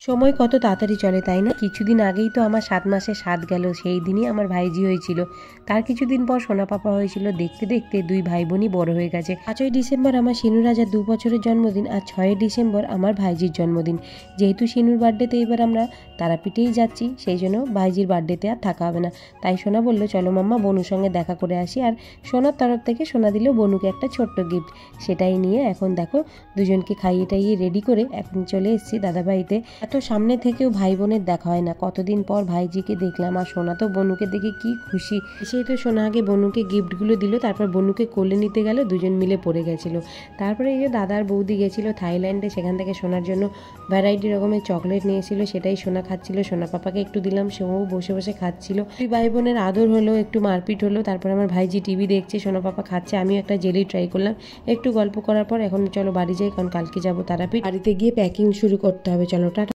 সময় কত তাড়াতাড়ি চলে তাই না? কিছুদিন আগেই তো আমার 7 মাসের 7 গেল, সেই দিনই আমার ভাইঝি হয়েছিল। তার কিছুদিন পর সোনা পাপা হয়েছিল। দেখতে দেখতে 2 ভাই বোনই বড় হয়ে গেছে। 5ই ডিসেম্বর আমার শিনু রাজার 2 বছরের জন্মদিন, আর 6ই ডিসেম্বর আমার ভাইঝির জন্মদিন। যেহেতু শিনুর বার্থডেতে এবার আমরা তারাপীঠেই যাচ্ছি, সেই জন্য ভাইঝির বার্থডেতে আর থাকা হবে না। তাই সোনা বলল, চলো মাম্মা বনুর সঙ্গে দেখা করে আসি। আর সোনার তরফ থেকে সোনা দিল বনুকে একটা ছোট্ট গিফট। সেটাই নিয়ে এখন দেখো দুজনকে খাইয়ে টাইয়ে রেডি করে এখন চলে এসেছি দাদাবাড়িতে। এত সামনে থেকেও ভাই বোনের দেখা হয় না, কতদিন পর ভাইজিকে দেখলাম। আর সোনা তো বনুকে দেখে কি খুশি। সেই তো সোনা আগে বনুকে গিফটগুলো দিল, তারপর বনুকে কোলে নিতে গেল, দুজন মিলে পড়ে গেছিলো। তারপরে এই যে দাদার বৌদি গেছিলো থাইল্যান্ডে, সেখান থেকে সোনার জন্য ভ্যারাইটি রকমের চকলেট নিয়েছিল, সেটাই সোনা খাচ্ছিল। সোনা পাপাকে একটু দিলাম, সেও বসে বসে খাচ্ছিল। দুই ভাই বোনের আদর হলো, একটু মারপিট হলো। তারপর আমার ভাইজি টিভি দেখছে, সোনা পাপা খাচ্ছে, আমিও একটা জেলি ট্রাই করলাম। একটু গল্প করার পর এখন চলো বাড়ি যাই, কারণ কালকে যাবো তারাপীঠ। বাড়িতে গিয়ে প্যাকিং শুরু করতে হবে। চলো টাটা।